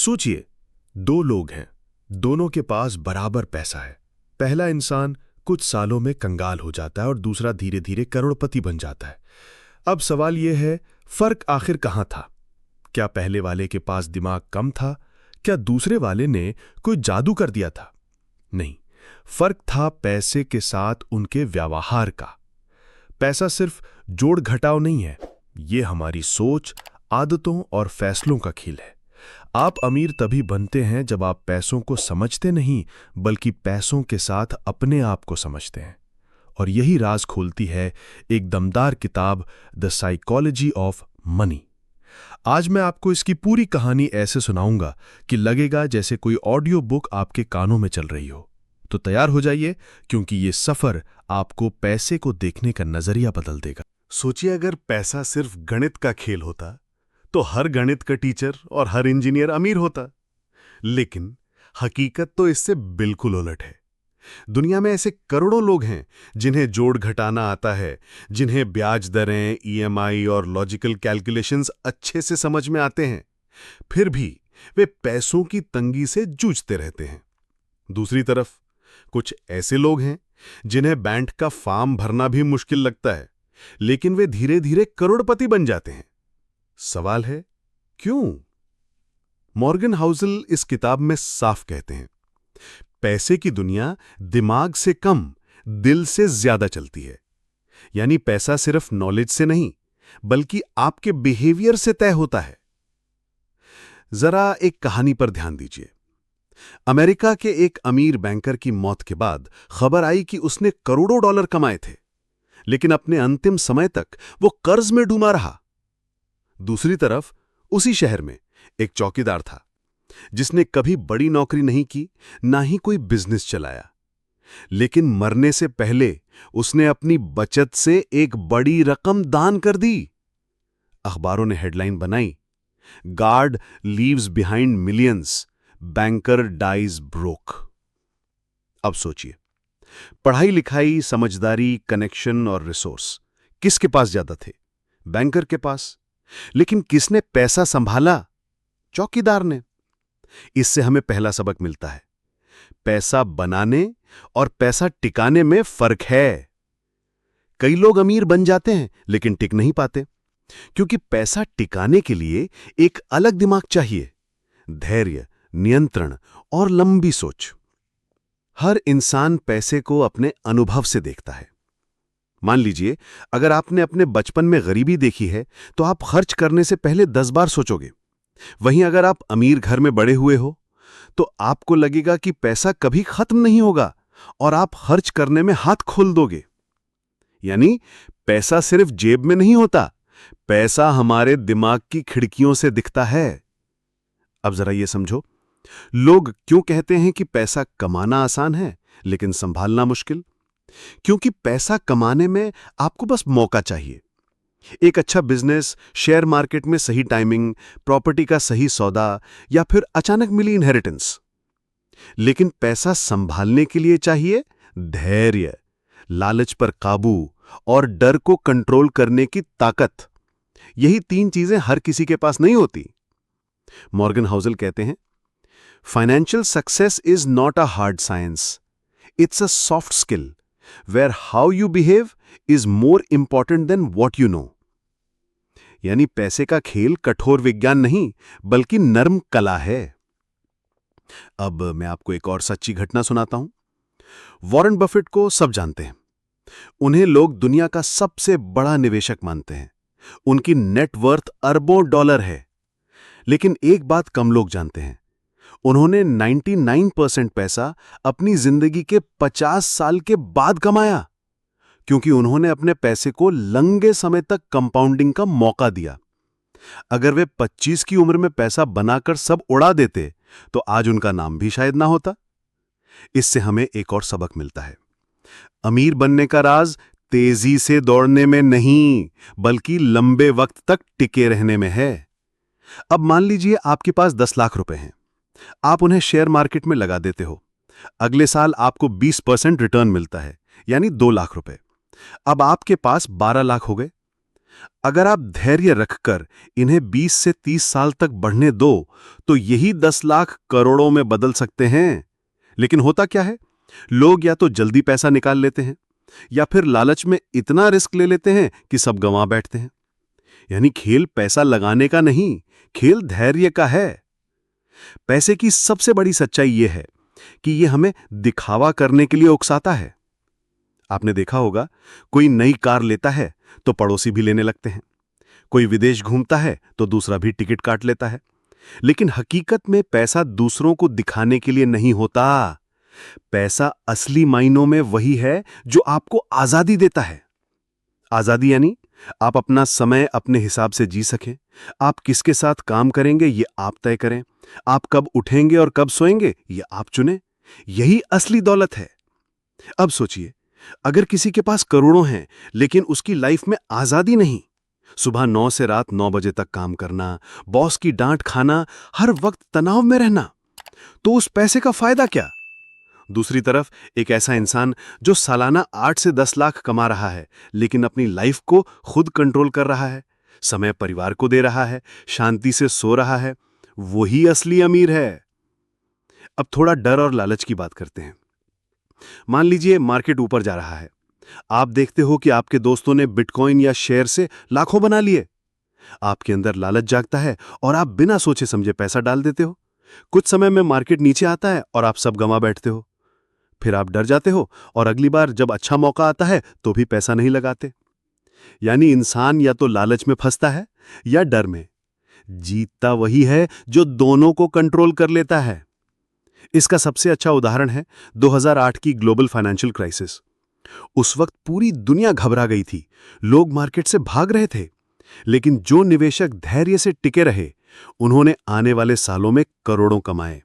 सोचिए, दो लोग हैं, दोनों के पास बराबर पैसा है। पहला इंसान कुछ सालों में कंगाल हो जाता है और दूसरा धीरे धीरे करोड़पति बन जाता है। अब सवाल यह है, फर्क आखिर कहां था? क्या पहले वाले के पास दिमाग कम था? क्या दूसरे वाले ने कोई जादू कर दिया था? नहीं, फर्क था पैसे के साथ उनके व्यवहार का। पैसा सिर्फ जोड़ घटाव नहीं है, यह हमारी सोच, आदतों और फैसलों का खेल है। आप अमीर तभी बनते हैं जब आप पैसों को समझते नहीं, बल्कि पैसों के साथ अपने आप को समझते हैं। और यही राज खोलती है एक दमदार किताब, द साइकोलॉजी ऑफ मनी। आज मैं आपको इसकी पूरी कहानी ऐसे सुनाऊंगा कि लगेगा जैसे कोई ऑडियो बुक आपके कानों में चल रही हो। तो तैयार हो जाइए, क्योंकि ये सफर आपको पैसे को देखने का नजरिया बदल देगा। सोचिए, अगर पैसा सिर्फ गणित का खेल होता तो हर गणित का टीचर और हर इंजीनियर अमीर होता। लेकिन हकीकत तो इससे बिल्कुल उलट है। दुनिया में ऐसे करोड़ों लोग हैं जिन्हें जोड़ घटाना आता है, जिन्हें ब्याज दरें, ईएमआई और लॉजिकल कैलकुलेशंस अच्छे से समझ में आते हैं, फिर भी वे पैसों की तंगी से जूझते रहते हैं। दूसरी तरफ कुछ ऐसे लोग हैं जिन्हें बैंक का फॉर्म भरना भी मुश्किल लगता है, लेकिन वे धीरे धीरे करोड़पति बन जाते हैं। सवाल है, क्यों? मॉर्गन हाउसल इस किताब में साफ कहते हैं, पैसे की दुनिया दिमाग से कम, दिल से ज्यादा चलती है। यानी पैसा सिर्फ नॉलेज से नहीं, बल्कि आपके बिहेवियर से तय होता है। जरा एक कहानी पर ध्यान दीजिए। अमेरिका के एक अमीर बैंकर की मौत के बाद खबर आई कि उसने करोड़ों डॉलर कमाए थे, लेकिन अपने अंतिम समय तक वो कर्ज में डूबा रहा। दूसरी तरफ उसी शहर में एक चौकीदार था जिसने कभी बड़ी नौकरी नहीं की, ना ही कोई बिजनेस चलाया, लेकिन मरने से पहले उसने अपनी बचत से एक बड़ी रकम दान कर दी। अखबारों ने हेडलाइन बनाई, guard leaves behind millions, banker dies broke. अब सोचिए, पढ़ाई लिखाई, समझदारी, कनेक्शन और रिसोर्स किसके पास ज्यादा थे? बैंकर के पास। लेकिन किसने पैसा संभाला? चौकीदार ने। इससे हमें पहला सबक मिलता है, पैसा बनाने और पैसा टिकाने में फर्क है। कई लोग अमीर बन जाते हैं लेकिन टिक नहीं पाते, क्योंकि पैसा टिकाने के लिए एक अलग दिमाग चाहिए, धैर्य, नियंत्रण और लंबी सोच। हर इंसान पैसे को अपने अनुभव से देखता है। मान लीजिए, अगर आपने अपने बचपन में गरीबी देखी है तो आप खर्च करने से पहले 10 बार सोचोगे। वहीं अगर आप अमीर घर में बड़े हुए हो तो आपको लगेगा कि पैसा कभी खत्म नहीं होगा और आप खर्च करने में हाथ खोल दोगे। यानी पैसा सिर्फ जेब में नहीं होता, पैसा हमारे दिमाग की खिड़कियों से दिखता है। अब जरा ये समझो, लोग क्यों कहते हैं कि पैसा कमाना आसान है लेकिन संभालना मुश्किल? क्योंकि पैसा कमाने में आपको बस मौका चाहिए। एक अच्छा बिजनेस, शेयर मार्केट में सही टाइमिंग, प्रॉपर्टी का सही सौदा या फिर अचानक मिली इनहेरिटेंस। लेकिन पैसा संभालने के लिए चाहिए धैर्य, लालच पर काबू और डर को कंट्रोल करने की ताकत। यही 3 चीजें हर किसी के पास नहीं होती। मॉर्गन हाउसल कहते हैं, financial success is not a hard science, it's a soft skill where how you behave is more important than what you know. यानी पैसे का खेल कठोर विज्ञान नहीं, बल्कि नर्म कला है। अब मैं आपको एक और सच्ची घटना सुनाता हूं। वॉरेन बफेट को सब जानते हैं। उन्हें लोग दुनिया का सबसे बड़ा निवेशक मानते हैं। उनकी नेटवर्थ अरबों डॉलर है। लेकिन एक बात कम लोग जानते हैं, उन्होंने 99% पैसा अपनी जिंदगी के 50 साल के बाद कमाया, क्योंकि उन्होंने अपने पैसे को लंबे समय तक कंपाउंडिंग का मौका दिया। अगर वे 25 की उम्र में पैसा बनाकर सब उड़ा देते तो आज उनका नाम भी शायद ना होता। इससे हमें एक और सबक मिलता है, अमीर बनने का राज तेजी से दौड़ने में नहीं, बल्कि लंबे वक्त तक टिके रहने में है। अब मान लीजिए आपके पास 10 लाख रुपए हैं। आप उन्हें शेयर मार्केट में लगा देते हो। अगले साल आपको 20% रिटर्न मिलता है, यानी 2 लाख रुपए। अब आपके पास 12 लाख हो गए। अगर आप धैर्य रखकर इन्हें 20 से 30 साल तक बढ़ने दो तो यही 10 लाख करोड़ों में बदल सकते हैं। लेकिन होता क्या है, लोग या तो जल्दी पैसा निकाल लेते हैं या फिर लालच में इतना रिस्क ले लेते हैं कि सब गंवा बैठते हैं। यानी खेल पैसा लगाने का नहीं, खेल धैर्य का है। पैसे की सबसे बड़ी सच्चाई यह है कि यह हमें दिखावा करने के लिए उकसाता है। आपने देखा होगा, कोई नई कार लेता है तो पड़ोसी भी लेने लगते हैं, कोई विदेश घूमता है तो दूसरा भी टिकट काट लेता है। लेकिन हकीकत में पैसा दूसरों को दिखाने के लिए नहीं होता। पैसा असली मायनों में वही है जो आपको आजादी देता है। आजादी यानी आप अपना समय अपने हिसाब से जी सकें, आप किसके साथ काम करेंगे ये आप तय करें, आप कब उठेंगे और कब सोएंगे ये आप चुनें। यही असली दौलत है। अब सोचिए, अगर किसी के पास करोड़ों हैं लेकिन उसकी लाइफ में आजादी नहीं, सुबह 9 से रात 9 बजे तक काम करना, बॉस की डांट खाना, हर वक्त तनाव में रहना, तो उस पैसे का फायदा क्या? दूसरी तरफ एक ऐसा इंसान जो सालाना 8 से 10 लाख कमा रहा है लेकिन अपनी लाइफ को खुद कंट्रोल कर रहा है, समय परिवार को दे रहा है, शांति से सो रहा है, वही असली अमीर है। अब थोड़ा डर और लालच की बात करते हैं। मान लीजिए मार्केट ऊपर जा रहा है, आप देखते हो कि आपके दोस्तों ने बिटकॉइन या शेयर से लाखों बना लिए। आपके अंदर लालच जागता है और आप बिना सोचे समझे पैसा डाल देते हो। कुछ समय में मार्केट नीचे आता है और आप सब गंवा बैठते हो। फिर आप डर जाते हो और अगली बार जब अच्छा मौका आता है तो भी पैसा नहीं लगाते। यानी इंसान या तो लालच में फंसता है या डर में। जीतता वही है जो दोनों को कंट्रोल कर लेता है। इसका सबसे अच्छा उदाहरण है 2008 की ग्लोबल फाइनेंशियल क्राइसिस। उस वक्त पूरी दुनिया घबरा गई थी, लोग मार्केट से भाग रहे थे। लेकिन जो निवेशक धैर्य से टिके रहे, उन्होंने आने वाले सालों में करोड़ों कमाए।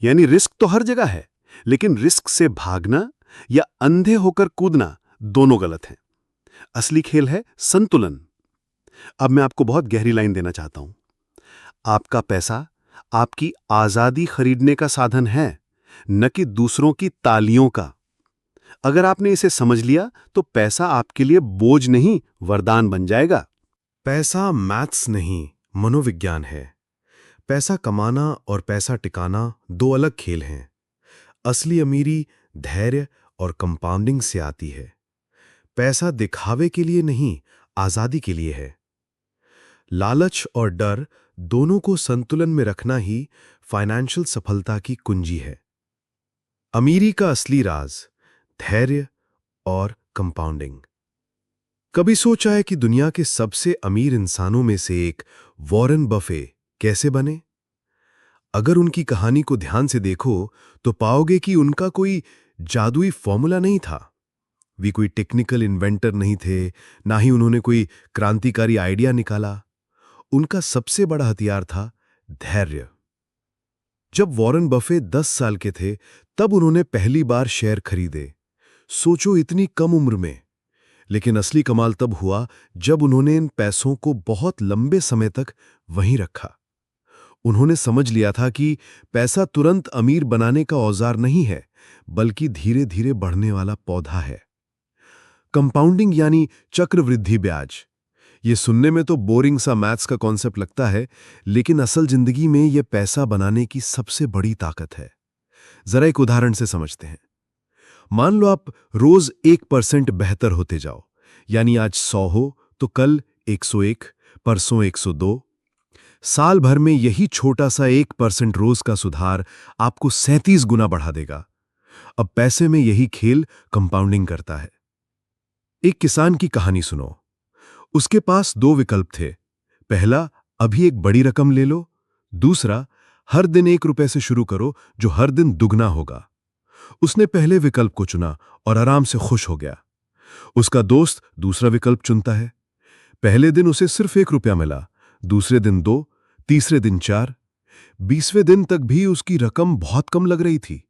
यानी रिस्क तो हर जगह है, लेकिन रिस्क से भागना या अंधे होकर कूदना दोनों गलत हैं। असली खेल है संतुलन। अब मैं आपको बहुत गहरी लाइन देना चाहता हूं। आपका पैसा आपकी आजादी खरीदने का साधन है, न कि दूसरों की तालियों का। अगर आपने इसे समझ लिया तो पैसा आपके लिए बोझ नहीं, वरदान बन जाएगा। पैसा मैथ्स नहीं, मनोविज्ञान है। पैसा कमाना और पैसा टिकाना दो अलग खेल हैं। असली अमीरी धैर्य और कंपाउंडिंग से आती है। पैसा दिखावे के लिए नहीं, आजादी के लिए है। लालच और डर दोनों को संतुलन में रखना ही फाइनेंशियल सफलता की कुंजी है। अमीरी का असली राज धैर्य और कंपाउंडिंग। कभी सोचा है कि दुनिया के सबसे अमीर इंसानों में से एक वॉरेन बफे कैसे बने? अगर उनकी कहानी को ध्यान से देखो तो पाओगे कि उनका कोई जादुई फॉर्मूला नहीं था। वे कोई टेक्निकल इन्वेंटर नहीं थे, ना ही उन्होंने कोई क्रांतिकारी आइडिया निकाला। उनका सबसे बड़ा हथियार था धैर्य। जब वॉरेन बफे 10 साल के थे तब उन्होंने पहली बार शेयर खरीदे। सोचो, इतनी कम उम्र में। लेकिन असली कमाल तब हुआ जब उन्होंने इन पैसों को बहुत लंबे समय तक वहीं रखा। उन्होंने समझ लिया था कि पैसा तुरंत अमीर बनाने का औजार नहीं है, बल्कि धीरे धीरे बढ़ने वाला पौधा है। कंपाउंडिंग यानी चक्रवृद्धि ब्याज। ये सुनने में तो बोरिंग सा मैथ्स का कॉन्सेप्ट लगता है, लेकिन असल जिंदगी में यह पैसा बनाने की सबसे बड़ी ताकत है। जरा एक उदाहरण से समझते हैं। मान लो आप रोज 1% बेहतर होते जाओ, यानी आज 100 हो तो कल 101, परसों 102। साल भर में यही छोटा सा 1% रोज का सुधार आपको 37 गुना बढ़ा देगा। अब पैसे में यही खेल कंपाउंडिंग करता है। एक किसान की कहानी सुनो। उसके पास 2 विकल्प थे। पहला, अभी एक बड़ी रकम ले लो। दूसरा, हर दिन 1 रुपए से शुरू करो जो हर दिन दुगना होगा। उसने पहले विकल्प को चुना और आराम से खुश हो गया। उसका दोस्त दूसरा विकल्प चुनता है। पहले दिन उसे सिर्फ 1 रुपया मिला, दूसरे दिन 2, तीसरे दिन 4। 20वें दिन तक भी उसकी रकम बहुत कम लग रही थी।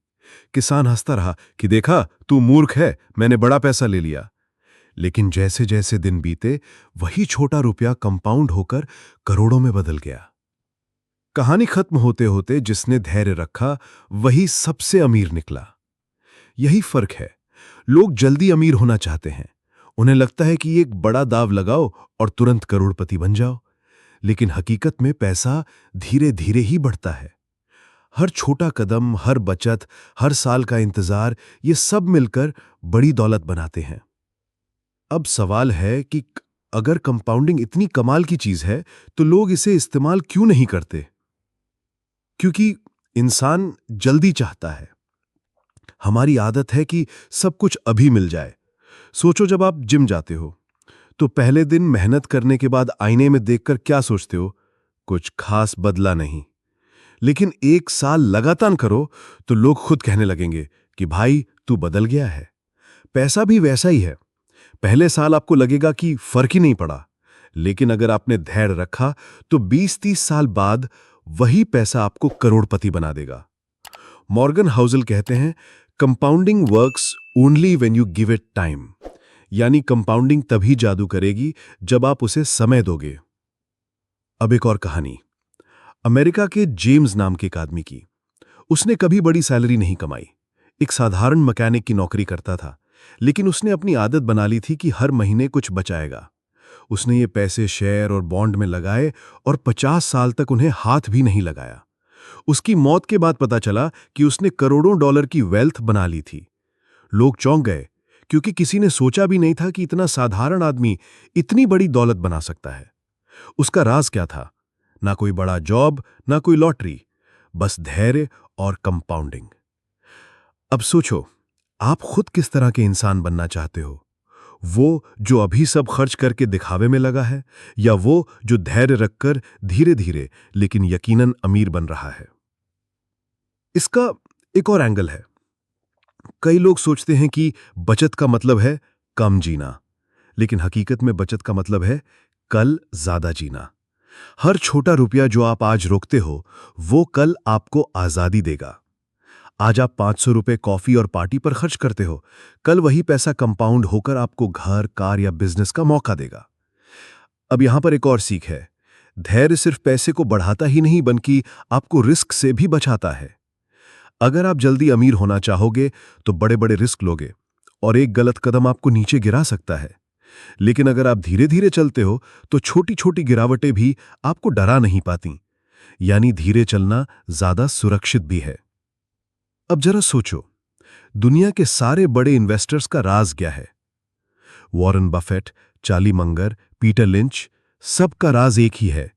किसान हंसता रहा कि देखा, तू मूर्ख है, मैंने बड़ा पैसा ले लिया। लेकिन जैसे जैसे दिन बीते, वही छोटा रुपया कंपाउंड होकर करोड़ों में बदल गया। कहानी खत्म होते होते जिसने धैर्य रखा वही सबसे अमीर निकला। यही फर्क है। लोग जल्दी अमीर होना चाहते हैं। उन्हें लगता है कि एक बड़ा दाव लगाओ और तुरंत करोड़पति बन जाओ। लेकिन हकीकत में पैसा धीरे धीरे ही बढ़ता है। हर छोटा कदम, हर बचत, हर साल का इंतजार, ये सब मिलकर बड़ी दौलत बनाते हैं। अब सवाल है कि अगर कंपाउंडिंग इतनी कमाल की चीज है तो लोग इसे इस्तेमाल क्यों नहीं करते? क्योंकि इंसान जल्दी चाहता है। हमारी आदत है कि सब कुछ अभी मिल जाए। सोचो, जब आप जिम जाते हो तो पहले दिन मेहनत करने के बाद आईने में देखकर क्या सोचते हो? कुछ खास बदला नहीं। लेकिन 1 साल लगातार करो तो लोग खुद कहने लगेंगे कि भाई तू बदल गया है। पैसा भी वैसा ही है। पहले साल आपको लगेगा कि फर्क ही नहीं पड़ा, लेकिन अगर आपने धैर्य रखा तो 20-30 साल बाद वही पैसा आपको करोड़पति बना देगा। मॉर्गन हाउसल कहते हैं, compounding works only when you give it time. यानी कंपाउंडिंग तभी जादू करेगी जब आप उसे समय दोगे। अब एक और कहानी, अमेरिका के जेम्स नाम के एक आदमी की। उसने कभी बड़ी सैलरी नहीं कमाई, एक साधारण मैकेनिक की नौकरी करता था, लेकिन उसने अपनी आदत बना ली थी कि हर महीने कुछ बचाएगा। उसने ये पैसे शेयर और बॉन्ड में लगाए और 50 साल तक उन्हें हाथ भी नहीं लगाया। उसकी मौत के बाद पता चला कि उसने करोड़ों डॉलर की वेल्थ बना ली थी। लोग चौंक गए, क्योंकि किसी ने सोचा भी नहीं था कि इतना साधारण आदमी इतनी बड़ी दौलत बना सकता है। उसका राज क्या था? ना कोई बड़ा जॉब, ना कोई लॉटरी, बस धैर्य और कंपाउंडिंग। अब सोचो, आप खुद किस तरह के इंसान बनना चाहते हो? वो जो अभी सब खर्च करके दिखावे में लगा है, या वो जो धैर्य रखकर धीरे धीरे लेकिन यकीनन अमीर बन रहा है? इसका एक और एंगल है। कई लोग सोचते हैं कि बचत का मतलब है कम जीना, लेकिन हकीकत में बचत का मतलब है कल ज्यादा जीना। हर छोटा रुपया जो आप आज रोकते हो, वो कल आपको आजादी देगा। आज आप 500 रुपए कॉफी और पार्टी पर खर्च करते हो, कल वही पैसा कंपाउंड होकर आपको घर, कार या बिजनेस का मौका देगा। अब यहां पर एक और सीख है, धैर्य सिर्फ पैसे को बढ़ाता ही नहीं बल्कि आपको रिस्क से भी बचाता है। अगर आप जल्दी अमीर होना चाहोगे तो बड़े बड़े रिस्क लोगे, और एक गलत कदम आपको नीचे गिरा सकता है। लेकिन अगर आप धीरे धीरे चलते हो तो छोटी छोटी गिरावटें भी आपको डरा नहीं पाती। यानी धीरे चलना ज्यादा सुरक्षित भी है। अब जरा सोचो, दुनिया के सारे बड़े इन्वेस्टर्स का राज क्या है? Warren Buffett, Charlie Munger, Peter lynch, सबका राज एक ही है,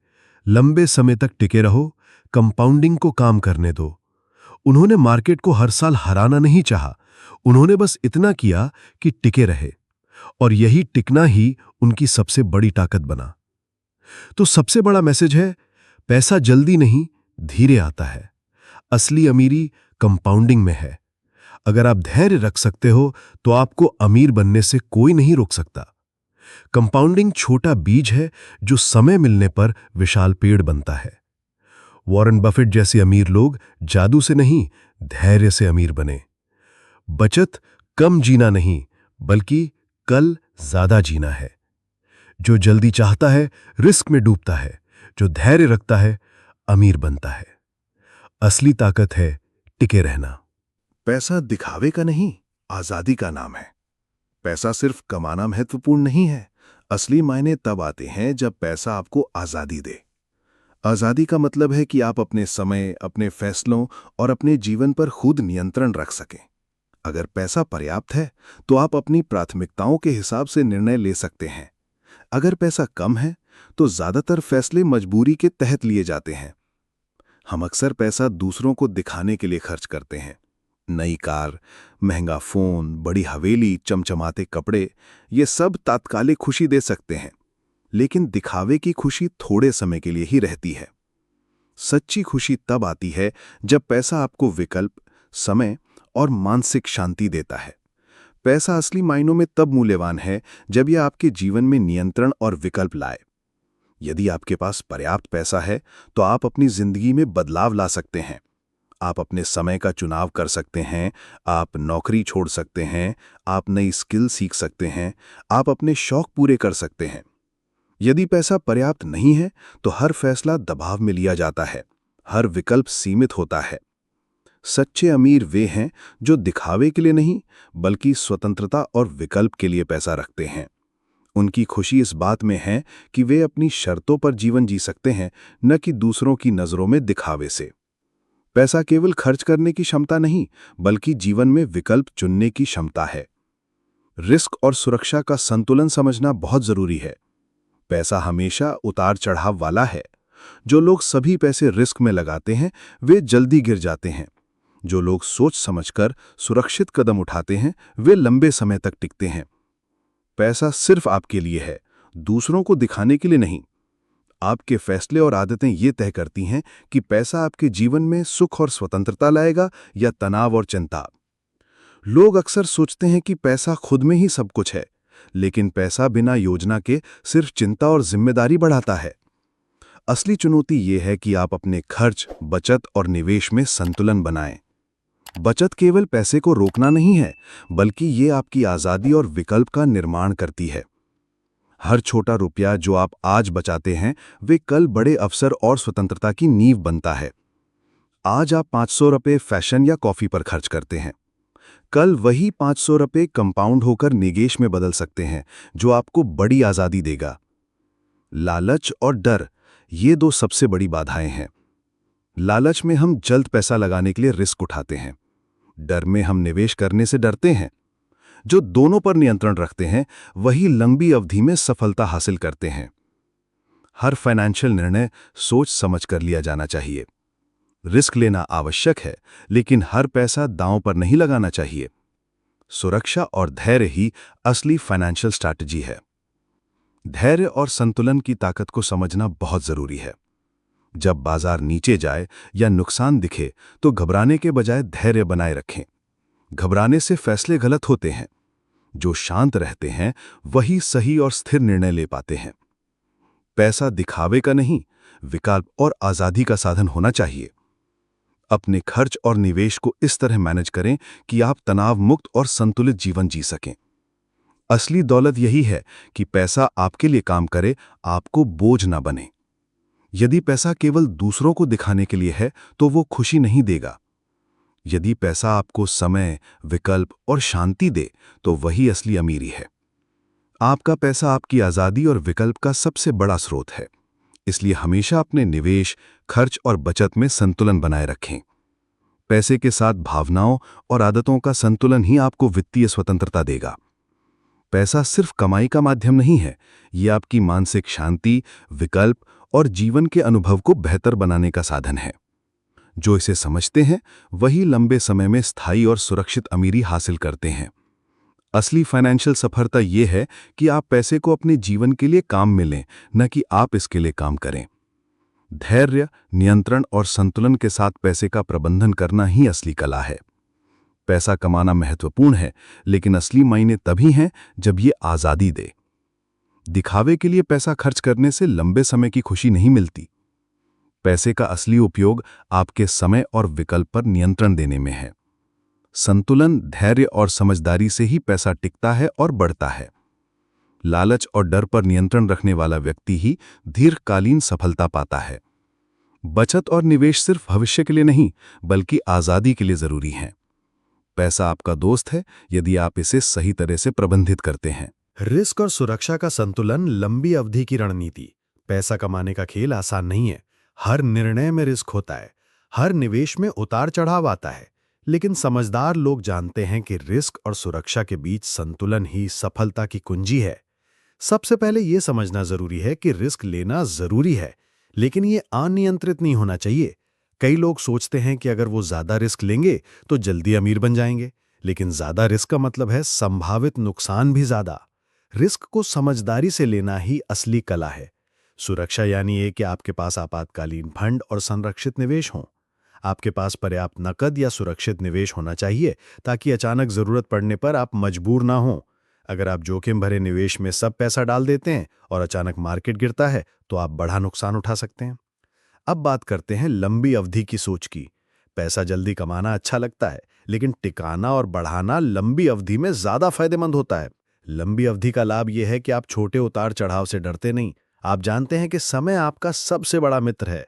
लंबे समय तक टिके रहो, कंपाउंडिंग को काम करने दो। उन्होंने मार्केट को हर साल हराना नहीं चाहा, उन्होंने बस इतना किया कि टिके रहे, और यही टिकना ही उनकी सबसे बड़ी ताकत बना। तो सबसे बड़ा मैसेज है, पैसा जल्दी नहीं, धीरे आता है। असली अमीरी कंपाउंडिंग में है। अगर आप धैर्य रख सकते हो तो आपको अमीर बनने से कोई नहीं रोक सकता। कंपाउंडिंग छोटा बीज है जो समय मिलने पर विशाल पेड़ बनता है। वॉरेन बफेट जैसे अमीर लोग जादू से नहीं, धैर्य से अमीर बने। बचत कम जीना नहीं, बल्कि कल ज्यादा जीना है। जो जल्दी चाहता है रिस्क में डूबता है, जो धैर्य रखता है अमीर बनता है। असली ताकत है टिके रहना। पैसा दिखावे का नहीं, आजादी का नाम है। पैसा सिर्फ कमाना महत्वपूर्ण नहीं है, असली मायने तब आते हैं जब पैसा आपको आजादी दे। आजादी का मतलब है कि आप अपने समय, अपने फैसलों और अपने जीवन पर खुद नियंत्रण रख सकें। अगर पैसा पर्याप्त है तो आप अपनी प्राथमिकताओं के हिसाब से निर्णय ले सकते हैं। अगर पैसा कम है तो ज्यादातर फैसले मजबूरी के तहत लिए जाते हैं। हम अक्सर पैसा दूसरों को दिखाने के लिए खर्च करते हैं। नई कार, महंगा फोन, बड़ी हवेली, चमचमाते कपड़े, ये सब तात्कालिक खुशी दे सकते हैं, लेकिन दिखावे की खुशी थोड़े समय के लिए ही रहती है। सच्ची खुशी तब आती है जब पैसा आपको विकल्प, समय और मानसिक शांति देता है। पैसा असली मायनों में तब मूल्यवान है जब यह आपके जीवन में नियंत्रण और विकल्प लाए। यदि आपके पास पर्याप्त पैसा है तो आप अपनी जिंदगी में बदलाव ला सकते हैं। आप अपने समय का चुनाव कर सकते हैं, आप नौकरी छोड़ सकते हैं, आप नई स्किल सीख सकते हैं, आप अपने शौक पूरे कर सकते हैं। यदि पैसा पर्याप्त नहीं है तो हर फैसला दबाव में लिया जाता है, हर विकल्प सीमित होता है। सच्चे अमीर वे हैं जो दिखावे के लिए नहीं, बल्कि स्वतंत्रता और विकल्प के लिए पैसा रखते हैं। उनकी खुशी इस बात में है कि वे अपनी शर्तों पर जीवन जी सकते हैं, न कि दूसरों की नज़रों में दिखावे से। पैसा केवल खर्च करने की क्षमता नहीं, बल्कि जीवन में विकल्प चुनने की क्षमता है। रिस्क और सुरक्षा का संतुलन समझना बहुत जरूरी है। पैसा हमेशा उतार चढ़ाव वाला है। जो लोग सभी पैसे रिस्क में लगाते हैं, वे जल्दी गिर जाते हैं। जो लोग सोच समझकर सुरक्षित कदम उठाते हैं, वे लंबे समय तक टिकते हैं। पैसा सिर्फ आपके लिए है, दूसरों को दिखाने के लिए नहीं। आपके फैसले और आदतें ये तय करती हैं कि पैसा आपके जीवन में सुख और स्वतंत्रता लाएगा या तनाव और चिंता। लोग अक्सर सोचते हैं कि पैसा खुद में ही सब कुछ है, लेकिन पैसा बिना योजना के सिर्फ चिंता और जिम्मेदारी बढ़ाता है। असली चुनौती ये है कि आप अपने खर्च, बचत और निवेश में संतुलन बनाएं। बचत केवल पैसे को रोकना नहीं है, बल्कि ये आपकी आज़ादी और विकल्प का निर्माण करती है। हर छोटा रुपया जो आप आज बचाते हैं, वे कल बड़े अवसर और स्वतंत्रता की नींव बनता है। आज आप 500 रुपये फैशन या कॉफी पर खर्च करते हैं, कल वही 500 रुपये कंपाउंड होकर निवेश में बदल सकते हैं, जो आपको बड़ी आज़ादी देगा। लालच और डर, ये दो सबसे बड़ी बाधाएं हैं। लालच में हम जल्द पैसा लगाने के लिए रिस्क उठाते हैं। डर में हम निवेश करने से डरते हैं। जो दोनों पर नियंत्रण रखते हैं, वही लंबी अवधि में सफलता हासिल करते हैं। हर फाइनेंशियल निर्णय सोच समझ कर लिया जाना चाहिए। रिस्क लेना आवश्यक है, लेकिन हर पैसा दांव पर नहीं लगाना चाहिए। सुरक्षा और धैर्य ही असली फाइनेंशियल स्ट्रैटेजी है। धैर्य और संतुलन की ताकत को समझना बहुत जरूरी है। जब बाजार नीचे जाए या नुकसान दिखे, तो घबराने के बजाय धैर्य बनाए रखें। घबराने से फैसले गलत होते हैं। जो शांत रहते हैं, वही सही और स्थिर निर्णय ले पाते हैं। पैसा दिखावे का नहीं, विकल्प और आजादी का साधन होना चाहिए। अपने खर्च और निवेश को इस तरह मैनेज करें कि आप तनाव मुक्त और संतुलित जीवन जी सकें। असली दौलत यही है कि पैसा आपके लिए काम करे, आपको बोझ ना बने। यदि पैसा केवल दूसरों को दिखाने के लिए है, तो वो खुशी नहीं देगा। यदि पैसा आपको समय, विकल्प और शांति दे, तो वही असली अमीरी है। आपका पैसा आपकी आज़ादी और विकल्प का सबसे बड़ा स्रोत है। इसलिए हमेशा अपने निवेश, खर्च और बचत में संतुलन बनाए रखें। पैसे के साथ भावनाओं और आदतों का संतुलन ही आपको वित्तीय स्वतंत्रता देगा। पैसा सिर्फ कमाई का माध्यम नहीं है, ये आपकी मानसिक शांति, विकल्प और जीवन के अनुभव को बेहतर बनाने का साधन है। जो इसे समझते हैं, वही लंबे समय में स्थायी और सुरक्षित अमीरी हासिल करते हैं। असली फाइनेंशियल सफलता ये है कि आप पैसे को अपने जीवन के लिए काम में लें, न कि आप इसके लिए काम करें। धैर्य, नियंत्रण और संतुलन के साथ पैसे का प्रबंधन करना ही असली कला है। पैसा कमाना महत्वपूर्ण है, लेकिन असली मायने तभी हैं जब ये आज़ादी दे। दिखावे के लिए पैसा खर्च करने से लंबे समय की खुशी नहीं मिलती। पैसे का असली उपयोग आपके समय और विकल्प पर नियंत्रण देने में है। संतुलन, धैर्य और समझदारी से ही पैसा टिकता है और बढ़ता है। लालच और डर पर नियंत्रण रखने वाला व्यक्ति ही दीर्घकालीन सफलता पाता है। बचत और निवेश सिर्फ भविष्य के लिए नहीं, बल्कि आज़ादी के लिए जरूरी है। पैसा आपका दोस्त है, यदि आप इसे सही तरह से प्रबंधित करते हैं। रिस्क और सुरक्षा का संतुलन लंबी अवधि की रणनीति। पैसा कमाने का खेल आसान नहीं है। हर निर्णय में रिस्क होता है, हर निवेश में उतार चढ़ाव आता है। लेकिन समझदार लोग जानते हैं कि रिस्क और सुरक्षा के बीच संतुलन ही सफलता की कुंजी है। सबसे पहले यह समझना जरूरी है कि रिस्क लेना जरूरी है, लेकिन ये अनियंत्रित नहीं होना चाहिए। कई लोग सोचते हैं कि अगर वो ज्यादा रिस्क लेंगे तो जल्दी अमीर बन जाएंगे, लेकिन ज्यादा रिस्क का मतलब है संभावित नुकसान भी ज्यादा। रिस्क को समझदारी से लेना ही असली कला है। सुरक्षा यानी ये कि आपके पास आपातकालीन फंड और संरक्षित निवेश हों। आपके पास पर्याप्त नकद या सुरक्षित निवेश होना चाहिए, ताकि अचानक जरूरत पड़ने पर आप मजबूर ना हों। अगर आप जोखिम भरे निवेश में सब पैसा डाल देते हैं और अचानक मार्केट गिरता है, तो आप बड़ा नुकसान उठा सकते हैं। अब बात करते हैं लंबी अवधि की सोच की। पैसा जल्दी कमाना अच्छा लगता है, लेकिन टिकाना और बढ़ाना लंबी अवधि में ज्यादा फायदेमंद होता है। लंबी अवधि का लाभ यह है कि आप छोटे उतार चढ़ाव से डरते नहीं। आप जानते हैं कि समय आपका सबसे बड़ा मित्र है।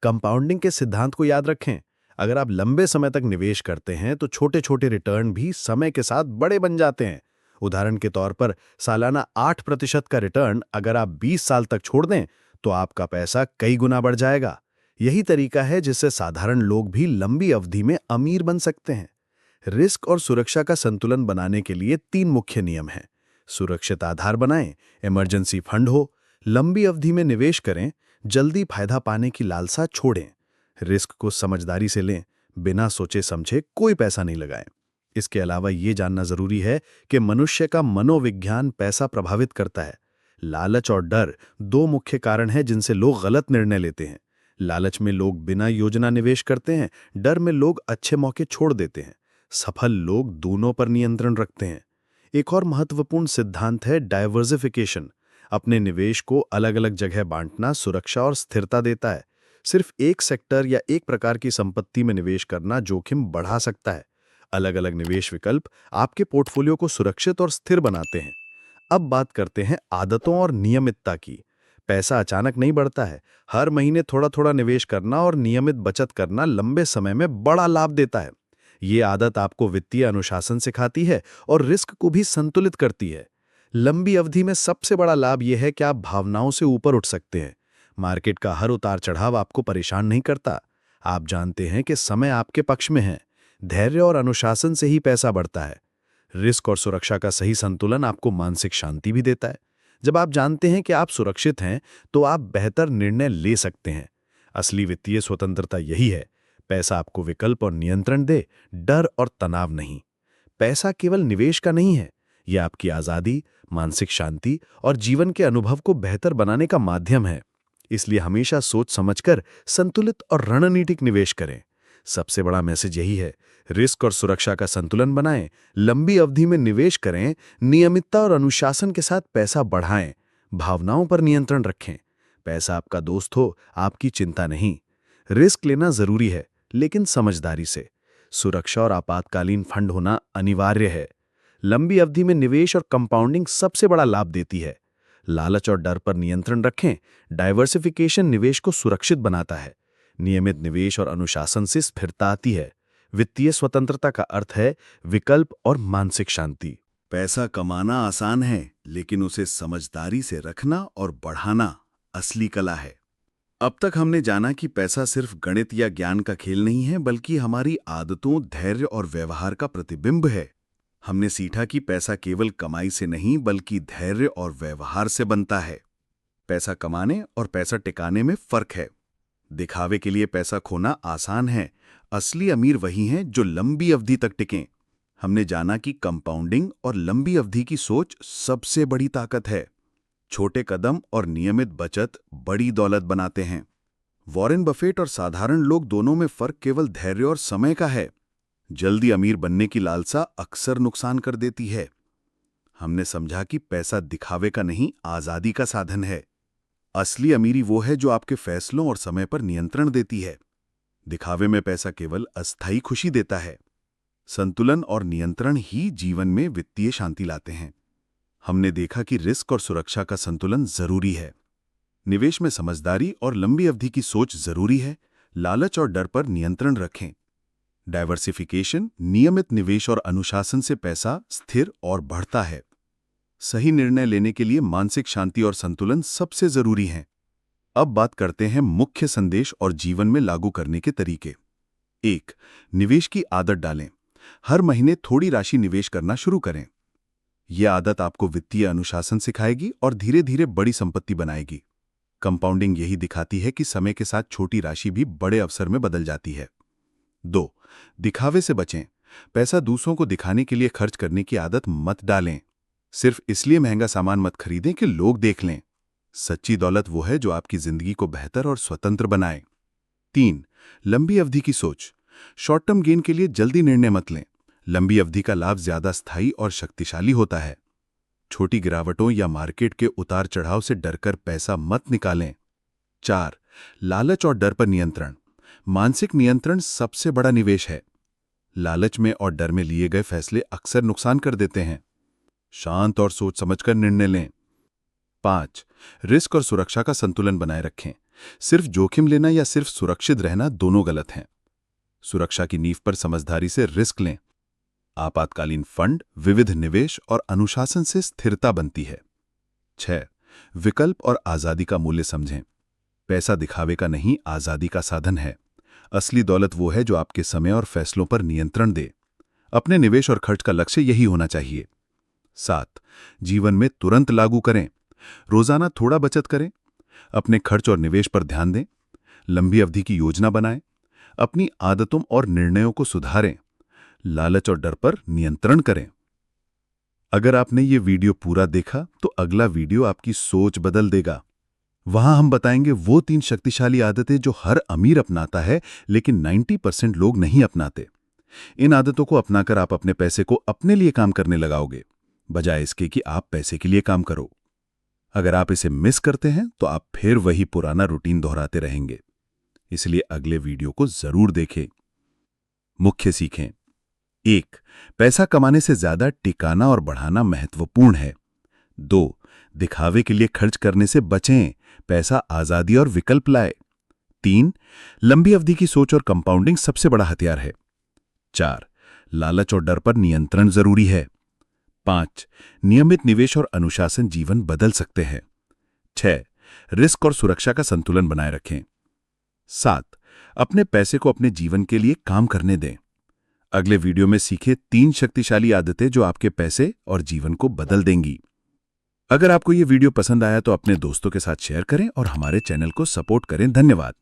कंपाउंडिंग के सिद्धांत को याद रखें। अगर आप लंबे समय तक निवेश करते हैं, तो छोटे छोटे रिटर्न भी समय के साथ बड़े बन जाते हैं। उदाहरण के तौर पर सालाना 8% का रिटर्न अगर आप 20 साल तक छोड़ दें तो आपका पैसा कई गुना बढ़ जाएगा। यही तरीका है जिससे साधारण लोग भी लंबी अवधि में अमीर बन सकते हैं। रिस्क और सुरक्षा का संतुलन बनाने के लिए 3 मुख्य नियम हैं। सुरक्षित आधार बनाएं, इमरजेंसी फंड हो, लंबी अवधि में निवेश करें, जल्दी फायदा पाने की लालसा छोड़ें। रिस्क को समझदारी से लें, बिना सोचे समझे कोई पैसा नहीं लगाएं। इसके अलावा ये जानना जरूरी है कि मनुष्य का मनोविज्ञान पैसा प्रभावित करता है। लालच और डर 2 मुख्य कारण हैं जिनसे लोग गलत निर्णय लेते हैं। लालच में लोग बिना योजना निवेश करते हैं, डर में लोग अच्छे मौके छोड़ देते हैं। सफल लोग दोनों पर नियंत्रण रखते हैं। एक और महत्वपूर्ण सिद्धांत है डाइवर्सिफिकेशन। अपने निवेश को अलग अलग जगह बांटना सुरक्षा और स्थिरता देता है। सिर्फ एक सेक्टर या एक प्रकार की संपत्ति में निवेश करना जोखिम बढ़ा सकता है। अलग अलग निवेश विकल्प आपके पोर्टफोलियो को सुरक्षित और स्थिर बनाते हैं। अब बात करते हैं आदतों और नियमितता की। पैसा अचानक नहीं बढ़ता है। हर महीने थोड़ा थोड़ा निवेश करना और नियमित बचत करना लंबे समय में बड़ा लाभ देता है। ये आदत आपको वित्तीय अनुशासन सिखाती है और रिस्क को भी संतुलित करती है। लंबी अवधि में सबसे बड़ा लाभ यह है कि आप भावनाओं से ऊपर उठ सकते हैं। मार्केट का हर उतार चढ़ाव आपको परेशान नहीं करता। आप जानते हैं कि समय आपके पक्ष में है। धैर्य और अनुशासन से ही पैसा बढ़ता है। रिस्क और सुरक्षा का सही संतुलन आपको मानसिक शांति भी देता है। जब आप जानते हैं कि आप सुरक्षित हैं, तो आप बेहतर निर्णय ले सकते हैं। असली वित्तीय स्वतंत्रता यही है। पैसा आपको विकल्प और नियंत्रण दे, डर और तनाव नहीं। पैसा केवल निवेश का नहीं है, यह आपकी आजादी, मानसिक शांति और जीवन के अनुभव को बेहतर बनाने का माध्यम है। इसलिए हमेशा सोच समझकर संतुलित और रणनीतिक निवेश करें। सबसे बड़ा मैसेज यही है, रिस्क और सुरक्षा का संतुलन बनाएं, लंबी अवधि में निवेश करें, नियमितता और अनुशासन के साथ पैसा बढ़ाएं, भावनाओं पर नियंत्रण रखें। पैसा आपका दोस्त हो, आपकी चिंता नहीं। रिस्क लेना जरूरी है, लेकिन समझदारी से। सुरक्षा और आपातकालीन फंड होना अनिवार्य है। लंबी अवधि में निवेश और कंपाउंडिंग सबसे बड़ा लाभ देती है। लालच और डर पर नियंत्रण रखें। डाइवर्सिफिकेशन निवेश को सुरक्षित बनाता है। नियमित निवेश और अनुशासन से स्थिरता आती है। वित्तीय स्वतंत्रता का अर्थ है विकल्प और मानसिक शांति। पैसा कमाना आसान है, लेकिन उसे समझदारी से रखना और बढ़ाना असली कला है। अब तक हमने जाना कि पैसा सिर्फ गणित या ज्ञान का खेल नहीं है, बल्कि हमारी आदतों, धैर्य और व्यवहार का प्रतिबिंब है। हमने सीखा कि पैसा केवल कमाई से नहीं, बल्कि धैर्य और व्यवहार से बनता है। पैसा कमाने और पैसा टिकाने में फर्क है। दिखावे के लिए पैसा खोना आसान है। असली अमीर वही हैं जो लंबी अवधि तक टिकें। हमने जाना कि कंपाउंडिंग और लंबी अवधि की सोच सबसे बड़ी ताकत है। छोटे कदम और नियमित बचत बड़ी दौलत बनाते हैं। वॉरेन बफेट और साधारण लोग दोनों में फर्क केवल धैर्य और समय का है। जल्दी अमीर बनने की लालसा अक्सर नुकसान कर देती है। हमने समझा कि पैसा दिखावे का नहीं, आजादी का साधन है। असली अमीरी वो है जो आपके फैसलों और समय पर नियंत्रण देती है। दिखावे में पैसा केवल अस्थायी खुशी देता है। संतुलन और नियंत्रण ही जीवन में वित्तीय शांति लाते हैं। हमने देखा कि रिस्क और सुरक्षा का संतुलन जरूरी है। निवेश में समझदारी और लंबी अवधि की सोच जरूरी है। लालच और डर पर नियंत्रण रखें। डाइवर्सिफिकेशन, नियमित निवेश और अनुशासन से पैसा स्थिर और बढ़ता है। सही निर्णय लेने के लिए मानसिक शांति और संतुलन सबसे जरूरी हैं। अब बात करते हैं मुख्य संदेश और जीवन में लागू करने के तरीके। 1. निवेश की आदत डालें। हर महीने थोड़ी राशि निवेश करना शुरू करें। यह आदत आपको वित्तीय अनुशासन सिखाएगी और धीरे धीरे बड़ी संपत्ति बनाएगी। कंपाउंडिंग यही दिखाती है कि समय के साथ छोटी राशि भी बड़े अवसर में बदल जाती है। 2. दिखावे से बचें। पैसा दूसरों को दिखाने के लिए खर्च करने की आदत मत डालें। सिर्फ इसलिए महंगा सामान मत खरीदें कि लोग देख लें। सच्ची दौलत वो है जो आपकी जिंदगी को बेहतर और स्वतंत्र बनाए। 3. लंबी अवधि की सोच। शॉर्ट टर्म गेन के लिए जल्दी निर्णय मत लें। लंबी अवधि का लाभ ज्यादा स्थायी और शक्तिशाली होता है। छोटी गिरावटों या मार्केट के उतार चढ़ाव से डरकर पैसा मत निकालें। 4. लालच और डर पर नियंत्रण। मानसिक नियंत्रण सबसे बड़ा निवेश है। लालच में और डर में लिए गए फैसले अक्सर नुकसान कर देते हैं। शांत और सोच समझकर निर्णय लें। 5. रिस्क और सुरक्षा का संतुलन बनाए रखें। सिर्फ जोखिम लेना या सिर्फ सुरक्षित रहना दोनों गलत हैं। सुरक्षा की नींव पर समझदारी से रिस्क लें। आपातकालीन फंड, विविध निवेश और अनुशासन से स्थिरता बनती है। 6. विकल्प और आज़ादी का मूल्य समझें। पैसा दिखावे का नहीं, आज़ादी का साधन है। असली दौलत वो है जो आपके समय और फैसलों पर नियंत्रण दे। अपने निवेश और खर्च का लक्ष्य यही होना चाहिए। 7. जीवन में तुरंत लागू करें। रोजाना थोड़ा बचत करें। अपने खर्च और निवेश पर ध्यान दें। लंबी अवधि की योजना बनाएं। अपनी आदतों और निर्णयों को सुधारें। लालच और डर पर नियंत्रण करें। अगर आपने ये वीडियो पूरा देखा तो अगला वीडियो आपकी सोच बदल देगा। वहां हम बताएंगे वो 3 शक्तिशाली आदतें जो हर अमीर अपनाता है लेकिन 90% लोग नहीं अपनाते। इन आदतों को अपनाकर आप अपने पैसे को अपने लिए काम करने लगाओगे, बजाय इसके कि आप पैसे के लिए काम करो। अगर आप इसे मिस करते हैं तो आप फिर वही पुराना रूटीन दोहराते रहेंगे। इसलिए अगले वीडियो को जरूर देखें। मुख्य सीखें। 1. पैसा कमाने से ज्यादा टिकाना और बढ़ाना महत्वपूर्ण है। 2. दिखावे के लिए खर्च करने से बचें, पैसा आजादी और विकल्प लाए। 3. लंबी अवधि की सोच और कंपाउंडिंग सबसे बड़ा हथियार है। 4. लालच और डर पर नियंत्रण जरूरी है। 5. नियमित निवेश और अनुशासन जीवन बदल सकते हैं। 6. रिस्क और सुरक्षा का संतुलन बनाए रखें। 7. अपने पैसे को अपने जीवन के लिए काम करने दें। अगले वीडियो में सीखे 3 शक्तिशाली आदतें जो आपके पैसे और जीवन को बदल देंगी। अगर आपको ये वीडियो पसंद आया तो अपने दोस्तों के साथ शेयर करें और हमारे चैनल को सपोर्ट करें। धन्यवाद।